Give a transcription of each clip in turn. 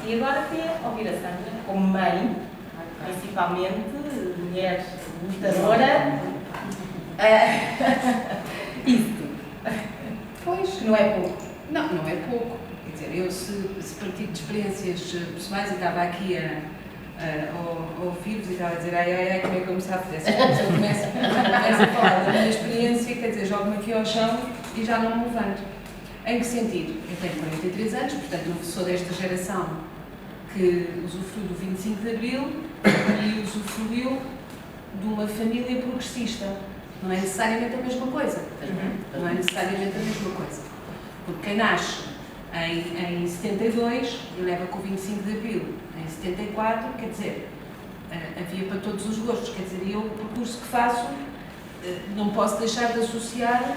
E agora queria ouvir a Sandra, como mãe, principalmente, mulher lutadora, isso tudo. Pois, Não é pouco. não é pouco. Quer dizer, eu se partir de experiências pessoais, e estava aqui a ouvir-vos e estava a dizer ai, como é que eu me sabe dessas coisas? Eu começo a falar da minha experiência, quer dizer, jogo-me aqui ao chão e já não me levanto. Em que sentido? Eu tenho 43 anos, portanto sou desta geração que usufruiu do 25 de Abril e usufruiu de uma família progressista. Não é necessariamente a mesma coisa. Não é necessariamente a mesma coisa. Porque quem nasce em 72 e leva com o 25 de Abril em 74, quer dizer, havia para todos os gostos. Quer dizer, eu, o percurso que faço, não posso deixar de associar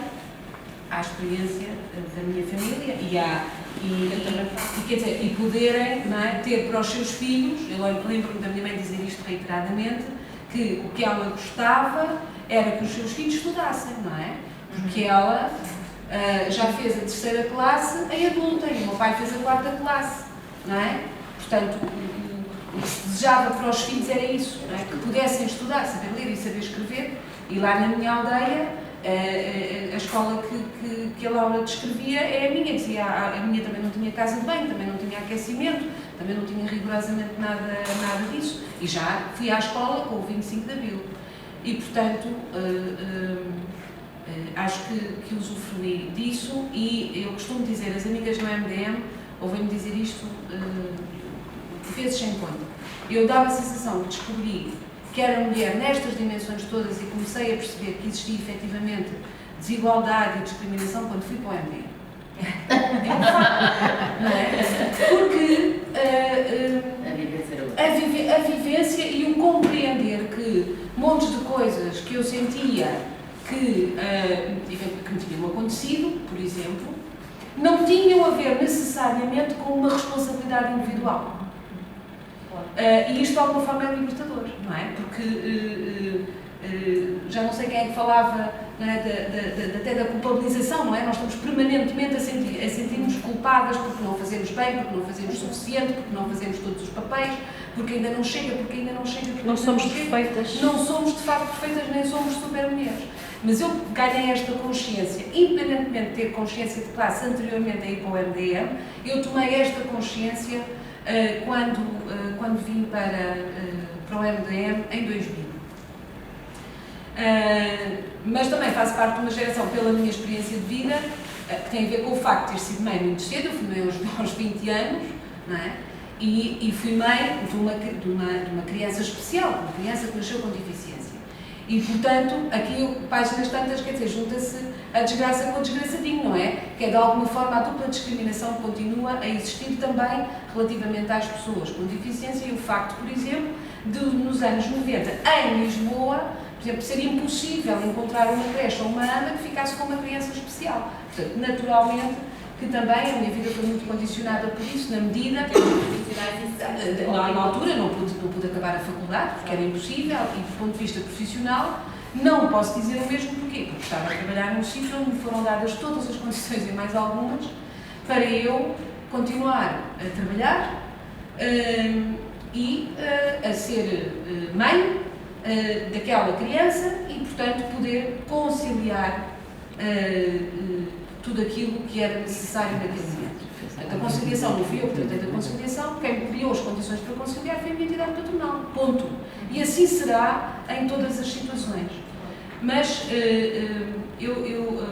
à experiência da minha família e poderem, não é, ter para os seus filhos. Eu lembro-me da minha mãe dizer isto reiteradamente, que o que ela gostava era que os seus filhos estudassem, não é? Porque ela já fez a terceira classe em adulta e o meu pai fez a quarta classe, não é? Portanto, o que se desejava para os filhos era isso, não é? Que pudessem estudar, saber ler e saber escrever. E lá na minha aldeia, a escola que a Laura descrevia é a minha. Dizia, a minha também não tinha casa de banho, também não tinha aquecimento, também não tinha rigorosamente nada disso. E já fui à escola com o 25 de Abril. E, portanto, acho que usufruí disso e eu costumo dizer, as amigas do MDM ouvem-me dizer isto vezes sem conta. Eu dava a sensação de descobrir que era mulher nestas dimensões todas e comecei a perceber que existia efetivamente desigualdade e discriminação quando fui para o MDM. É um facto, não é? Porque a vivência e o compreender que montes de coisas que eu sentia que me tinham acontecido, por exemplo, não tinham a ver necessariamente com uma responsabilidade individual. E isto de alguma forma é libertador, não é? Porque já não sei quem é que falava, não é, até da culpabilização, não é? Nós estamos permanentemente a sentir-nos culpadas porque não fazemos bem, porque não fazemos suficiente, porque não fazemos todos os papéis, porque ainda não chega, porque não somos perfeitas. Não somos de facto perfeitas, nem somos super mulheres. Mas eu ganhei esta consciência, independentemente de ter consciência de classe anteriormente a ir para o MDM, eu tomei esta consciência quando vim para o MDM em 2000. Mas também faço parte de uma geração, pela minha experiência de vida, que tem a ver com o facto de ter sido mãe muito cedo. Eu fui mãe aos 20 anos, não é? E fui mãe de uma criança especial, uma criança que nasceu com deficiência. E, portanto, aqui, páginas tantas, quer dizer, junta-se a desgraça com o desgraçadinho, não é? Que é, de alguma forma, a dupla discriminação continua a existir também relativamente às pessoas com deficiência e o facto, por exemplo, de, nos anos 90, em Lisboa, por exemplo, ser impossível encontrar uma creche ou uma ama que ficasse com uma criança especial. Portanto, naturalmente, que também a minha vida foi muito condicionada por isso, na medida que na altura não pude acabar a faculdade, porque era impossível, e do ponto de vista profissional, não posso dizer o mesmo porquê, porque estava a trabalhar num sítio onde me foram dadas todas as condições e mais algumas, para eu continuar a trabalhar e a ser mãe daquela criança e, portanto, poder conciliar tudo aquilo que era necessário naquele momento. Portanto, a conciliação não fui eu que tratei da conciliação, quem criou as condições para conciliar foi a minha entidade patronal, ponto. E assim será em todas as situações. Mas eu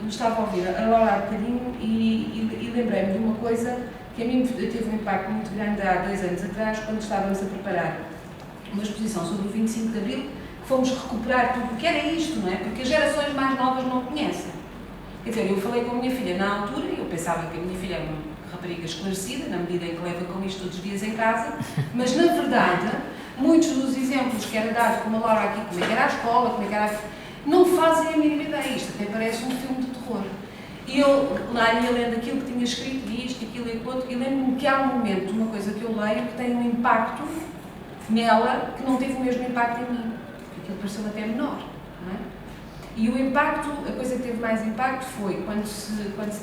estava a ouvir a Laura há bocadinho e lembrei-me de uma coisa que a mim teve um impacto muito grande há 2 anos atrás, quando estávamos a preparar uma exposição sobre o 25 de Abril, que fomos recuperar tudo o que era isto, não é? Porque as gerações mais novas não conhecem. Quer dizer, eu falei com a minha filha na altura e eu pensava que a minha filha era uma rapariga esclarecida, na medida em que leva com isto todos os dias em casa, mas na verdade, muitos dos exemplos que era dado, como a Laura aqui, como é que era a escola, como é que era não fazem a mínima ideia. Isto até parece um filme de terror. E eu lá ia lendo aquilo que tinha escrito, e isto, aquilo e outro, e lembro-me que há um momento, uma coisa que eu leio, que tem um impacto nela que não teve o mesmo impacto em mim, porque aquilo pareceu até menor, não é? E o impacto, a coisa que teve mais impacto foi quando se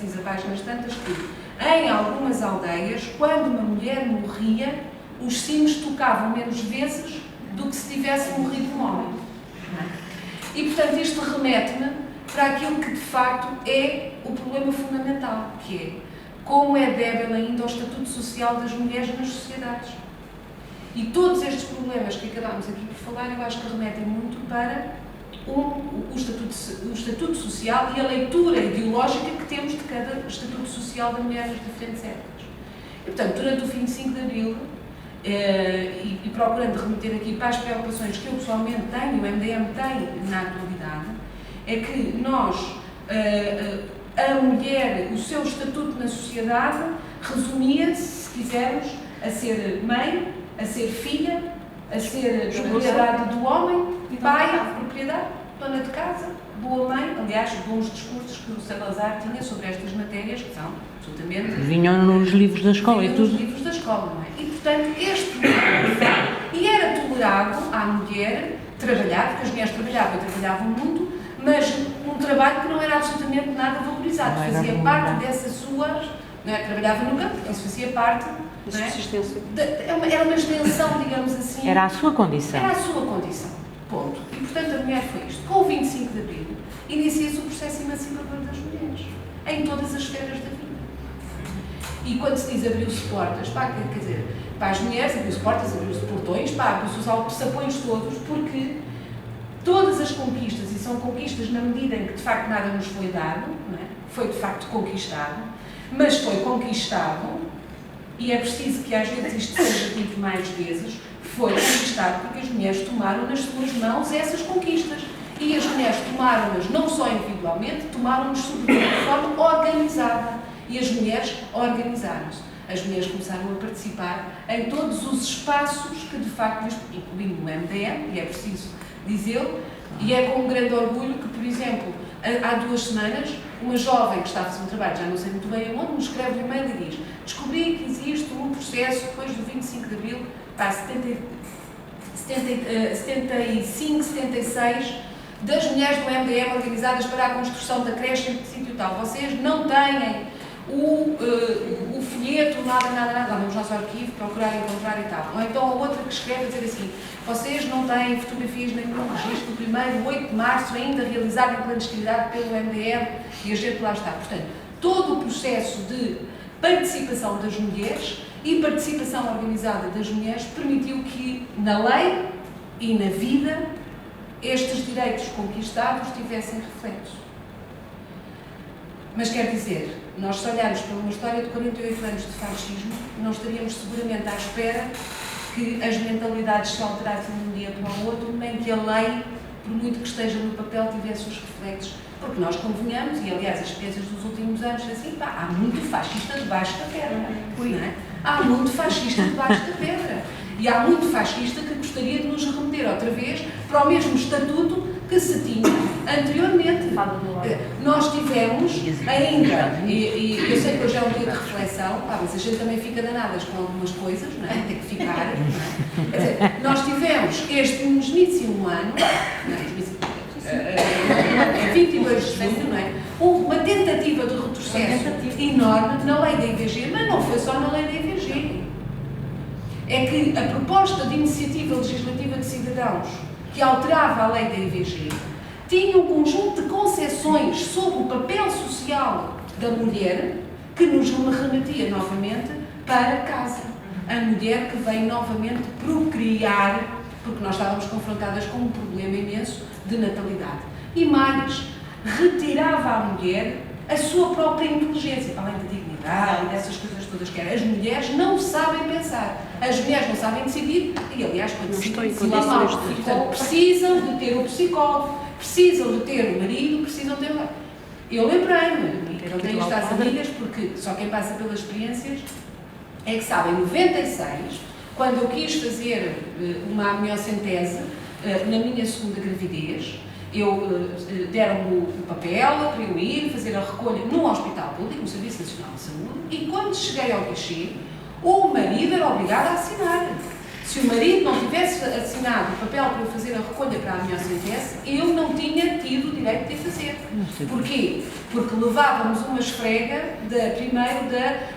diz a páginas tantas que Em algumas aldeias, quando uma mulher morria, os sinos tocavam menos vezes do que se tivesse morrido um homem. E, portanto, isto remete-me para aquilo que, de facto, é o problema fundamental, que é como é débil ainda o estatuto social das mulheres nas sociedades. E todos estes problemas que acabámos aqui por falar, eu acho que remetem muito para o estatuto social e a leitura ideológica que temos de cada estatuto social da mulher nas diferentes épocas. E, portanto, durante o 25 de Abril, e procurando remeter aqui para as preocupações que eu pessoalmente tenho, o MDM tem na atualidade, é que nós, a mulher, o seu estatuto na sociedade, resumia-se, se quisermos, a ser mãe, a ser filha, a ser propriedade do homem, pai, propriedade, dona de casa, boa mãe, aliás, bons discursos que o Salazar tinha sobre estas matérias, que são absolutamente... Vinham nos livros da escola e tudo. Nos livros da escola, não é? E, portanto, e era tolerado à mulher trabalhar, porque as mulheres trabalhavam muito, mas um trabalho que não era absolutamente nada valorizado, fazia parte dessa sua... Não é? Trabalhava no campo, isso fazia parte... Da subsistência. Era uma extensão, digamos assim... Era a sua condição. Era a sua condição, ponto. E, portanto, a mulher foi isto. Com o 25 de Abril, inicia-se o processo emancipador das mulheres, em todas as esferas da vida. E quando se diz abriu-se portas, pá, quer dizer, para as mulheres abriu-se portas, abriu-se portões, pá, abriu-se os alpessapões todos, porque todas as conquistas, e são conquistas na medida em que de facto nada nos foi dado, não é? Foi de facto conquistado, mas foi conquistado, e é preciso que às vezes isto seja dito mais vezes, foi conquistado porque as mulheres tomaram nas suas mãos essas conquistas. E as mulheres tomaram-nas não só individualmente, tomaram-nas sobretudo de forma organizada. E as mulheres organizaram-se. As mulheres começaram a participar em todos os espaços que de facto, incluindo o MDM, e é preciso dizê-lo, e é com um grande orgulho que, por exemplo, há 2 semanas, uma jovem que está a fazer um trabalho, já não sei muito bem aonde, me escreve um e-mail e diz: descobri que existe um processo depois do 25 de Abril, para 75, 76, das mulheres do MDM organizadas para a construção da creche em sítio tal. Vocês não têm o folheto, nada, vamos ao nosso arquivo, procurar encontrar e tal. Ou então a outra que escreve a dizer assim: vocês não têm fotografias nem nenhum registro do primeiro 8 de março ainda realizado em clandestinidade pelo MDM, e a gente lá está. Portanto, todo o processo de participação das mulheres e participação organizada das mulheres permitiu que na lei e na vida estes direitos conquistados tivessem reflexo. Mas quer dizer, nós se olharmos para uma história de 48 anos de fascismo, não estaríamos seguramente à espera que as mentalidades se alterassem de um dia para o outro, nem que a lei, por muito que esteja no papel, tivesse os reflexos. Porque nós convenhamos, e aliás as experiências dos últimos anos, assim, pá, há muito fascista debaixo da pedra, não é? Há muito fascista debaixo da pedra. E há muito fascista que gostaria de nos remeter outra vez para o mesmo estatuto que se tinha anteriormente. Nós tivemos ainda, e eu sei que hoje é um dia de reflexão, pá, mas a gente também fica danadas com algumas coisas, não é? Tem que ficar, não é? Quer dizer, nós tivemos este mesmíssimo ano, não é? 22 de setembro, não é? Uma tentativa de retrocesso enorme na lei da IVG, mas não foi só na lei da IVG. É que a proposta de iniciativa legislativa de cidadãos que alterava a lei da IVG tinha um conjunto de concessões sobre o papel social da mulher que nos remetia novamente para casa. A mulher que vem novamente procriar, porque nós estávamos confrontadas com um problema imenso de natalidade. E mais, retirava à mulher a sua própria inteligência, além da dignidade e dessas coisas todas que eram. As mulheres não sabem pensar, as mulheres não sabem decidir, e aliás, quando precisam de ter um psicólogo, precisam de ter um marido, precisam de ter um... Eu lembrei-me, eu tenho estas amigas, porque só quem passa pelas experiências é que sabe, em 96, quando eu quis fazer uma amniocentese na minha segunda gravidez, deram-me o papel para eu ir fazer a recolha num hospital público, no Serviço Nacional de Saúde, e quando cheguei ao guichê, o marido era obrigado a assinar. Se o marido não tivesse assinado o papel para eu fazer a recolha para a minha CTS, eu não tinha tido o direito de a fazer. Porquê? Porque levávamos uma esfrega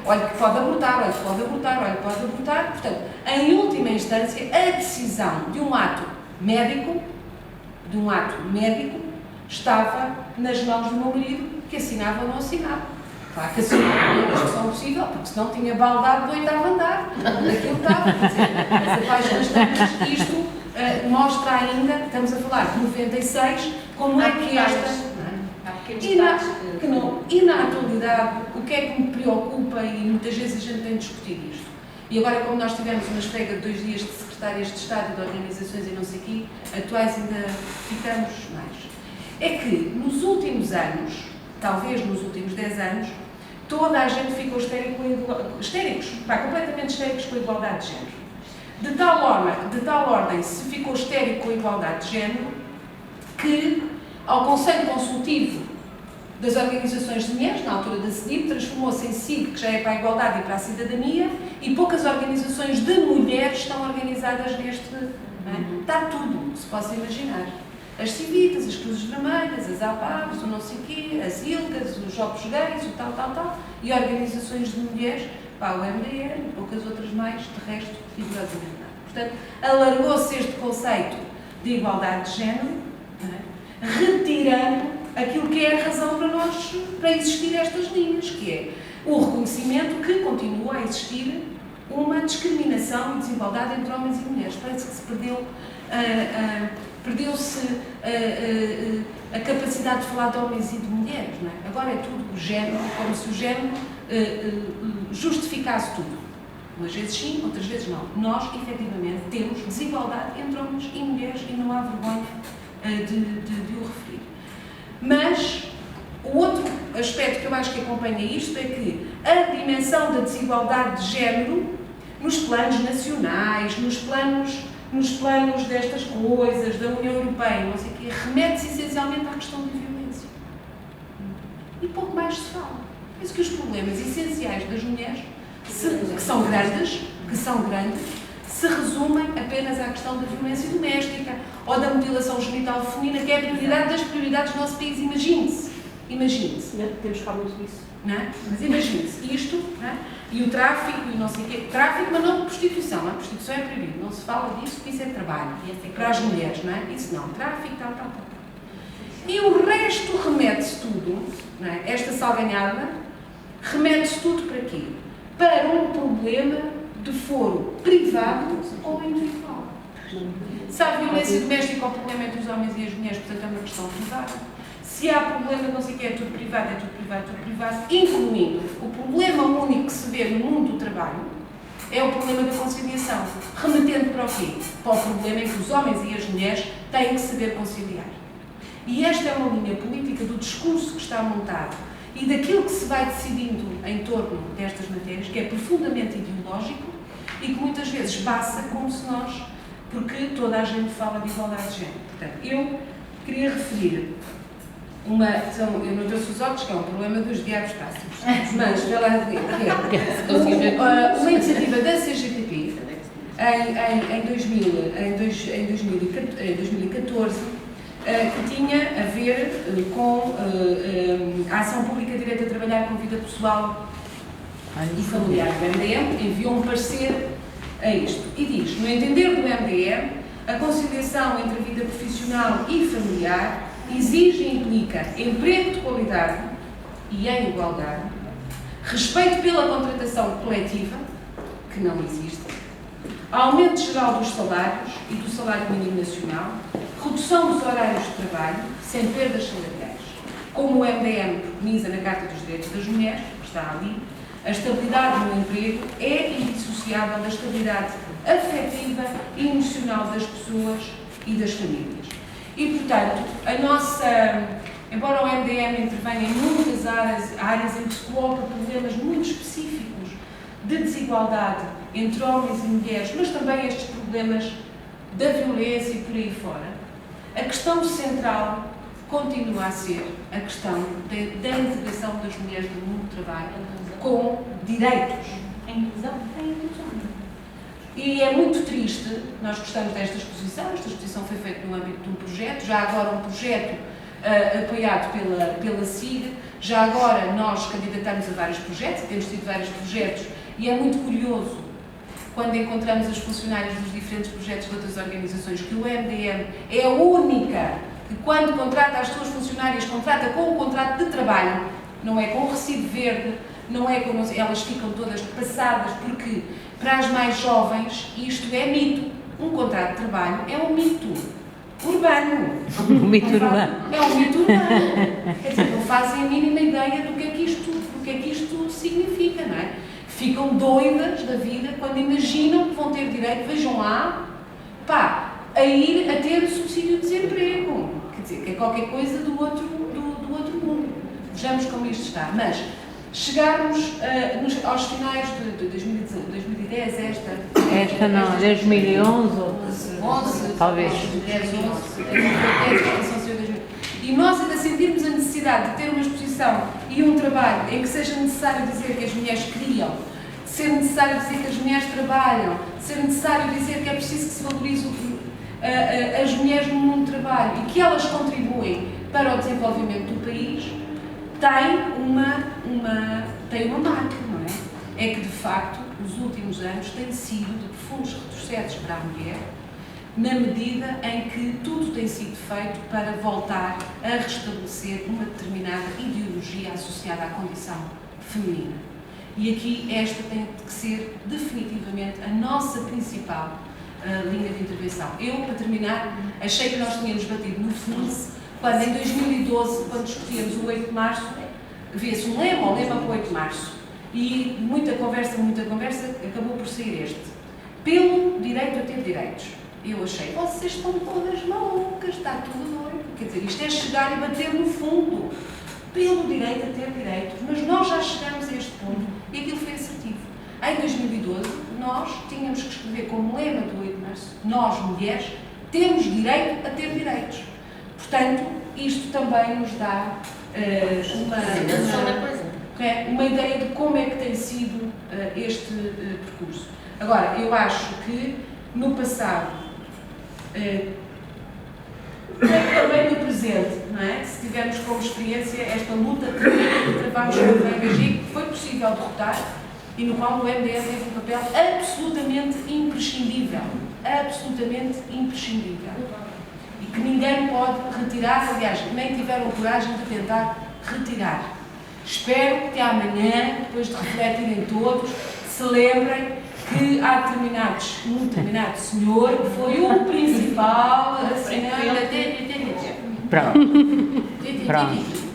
olha que pode abortar, olha que pode abortar, olha que pode abortar. Portanto, em última instância, a decisão de um ato médico, estava nas mãos do meu marido, que assinava ou não assinava. Claro que assinava a expressão possível, porque senão tinha baldado do 8º andar, onde aquilo estava. Quer dizer, as páginas todas, isto mostra ainda, estamos a falar de 96, como é que esta... E na atualidade, o que é que me preocupa, e muitas vezes a gente tem discutido isto, e agora como nós tivemos uma esfrega de 2 dias de secretárias de Estado e de organizações e não sei o quê, atuais ainda ficamos mais. É que nos últimos anos, talvez nos últimos 10 anos, toda a gente ficou completamente histéricos com a igualdade de género. De tal ordem se ficou histérico com a igualdade de género que, ao Conselho Consultivo das Organizações de Mulheres, na altura da CEDIP, transformou-se em SIG, que já é para a igualdade e para a cidadania, e poucas organizações de mulheres estão organizadas neste... Está tudo, se possa imaginar. As civitas, as cruzes vermelhas, as APAVs, o não sei o quê, as ILGAs, os jogos gays, o tal, e organizações de mulheres, o MDM e poucas outras mais, de resto, rigorosamente nada. Portanto, alargou-se este conceito de igualdade de género, retirando aquilo que é a razão para existir estas linhas, que é o reconhecimento que continua a existir uma discriminação e desigualdade entre homens e mulheres. Parece que se perdeu-se a capacidade de falar de homens e de mulheres, não é? Agora é tudo o género, como se o género justificasse tudo. Umas vezes sim, outras vezes não. Nós, efetivamente, temos desigualdade entre homens e mulheres e não há vergonha de o referir. Mas o outro aspecto que eu acho que acompanha isto é que a dimensão da desigualdade de género, nos planos nacionais, nos planos destas coisas, da União Europeia, não sei o quê, remete-se essencialmente à questão da violência. E pouco mais se fala. Penso que os problemas essenciais das mulheres, que são grandes, se resumem apenas à questão da violência doméstica ou da mutilação genital feminina, que é a prioridade das prioridades do nosso país. Imagine-se. Temos que falar muito disso. Não é? Mas imagine-se isto, não é? E o tráfico, e não sei o quê. Tráfico, mas não de prostituição. A prostituição é proibido. Não se fala disso, porque isso é trabalho. Para as mulheres, não é? Isso não. Tráfico, tal. E o resto remete-se tudo, não é? Esta salganhada, remete-se tudo para quê? Para um problema de foro privado ou individual. Se há violência doméstica ou problema entre os homens e as mulheres, portanto é uma questão privada. Se há problema, não sei o que, é tudo privado, incluindo o problema único que se vê no mundo do trabalho, é o problema da conciliação. Remetendo para o quê? Para o problema em que os homens e as mulheres têm que saber conciliar. E esta é uma linha política do discurso que está montado e daquilo que se vai decidindo em torno destas matérias, que é profundamente ideológico e que muitas vezes passa como se nós, porque toda a gente fala de igualdade de género. Portanto, eu queria referir eu não trouxe os óculos, que é um problema dos diabos pássaros, mas uma iniciativa da CGTP em 2014 que tinha a ver com a ação pública direito a trabalhar com vida pessoal e familiar. O MDM enviou um parecer a isto e diz: no entender do MDM, a conciliação entre a vida profissional e familiar exige e implica emprego de qualidade e em igualdade, respeito pela contratação coletiva, que não existe, aumento geral dos salários e do salário mínimo nacional, redução dos horários de trabalho, sem perdas salariais. Como o MDM preconiza na Carta dos Direitos das Mulheres, que está ali, a estabilidade no emprego é indissociável da estabilidade afetiva e emocional das pessoas e das famílias. E, portanto, embora o MDM intervenha em muitas áreas em que se coloca problemas muito específicos de desigualdade entre homens e mulheres, mas também estes problemas da violência e por aí fora, a questão central continua a ser a questão da integração das mulheres no mundo do trabalho com direitos. A inclusão. E é muito triste, nós gostamos desta exposição foi feita no âmbito de um projeto, já agora um projeto apoiado pela SIG, já agora nós candidatamos a vários projetos, temos tido vários projetos, e é muito curioso quando encontramos os funcionários dos diferentes projetos de outras organizações, que o MDM é a única que, quando contrata as suas funcionárias, contrata com um contrato de trabalho, não é com um recibo verde, não é com... Elas ficam todas passadas, porque para as mais jovens isto é mito. Um contrato de trabalho é um mito urbano. Um mito urbano. É um mito urbano. Quer dizer, não fazem a mínima ideia do que é que isto significa, não é? Ficam doidas da vida quando imaginam que vão ter direito, vejam lá, a ir a ter subsídio de desemprego. Quer dizer, que é qualquer coisa do outro mundo. Vejamos como isto está. Mas chegarmos aos finais de 2010, esta não, 2011, talvez. 2010, 11, e nós ainda sentirmos a necessidade de ter uma exposição e um trabalho em que seja necessário dizer que as mulheres criam, ser necessário dizer que as mulheres trabalham, ser necessário dizer que é preciso que se valorize as mulheres no mundo do trabalho e que elas contribuem para o desenvolvimento do país, tem uma marca, não é? É que, de facto, os últimos anos têm sido de profundos retrocessos para a mulher, na medida em que tudo tem sido feito para voltar a restabelecer uma determinada ideologia associada à condição feminina. E aqui esta tem que ser definitivamente a nossa principal linha de intervenção. Eu, para terminar, achei que nós tínhamos batido no fundo quando em 2012, quando discutíamos o 8 de março, havia-se o lema para o 8 de março. E muita conversa, acabou por sair este. Pelo direito a ter direitos. Eu achei, vocês estão todas malucas, está tudo doido. Quer dizer, isto é chegar e bater no fundo. Pelo direito a ter direitos. Mas nós já chegamos a este ponto e aquilo foi assertivo. Em 2012, nós tínhamos que escrever como lema do 8 de março, nós, mulheres, temos direito a ter direitos. Portanto, isto também nos dá uma ideia de como é que tem sido este percurso. Agora, eu acho que no passado, também no presente, não é? Se tivermos como experiência esta luta que travámos com o VHG, que foi possível derrotar e no qual o MDS teve um papel absolutamente imprescindível. Absolutamente imprescindível. E que ninguém pode retirar, aliás, nem tiveram coragem de tentar retirar. Espero que amanhã, depois de refletirem todos, se lembrem que há um determinado senhor que foi o principal assinante. Pronto. Está dito.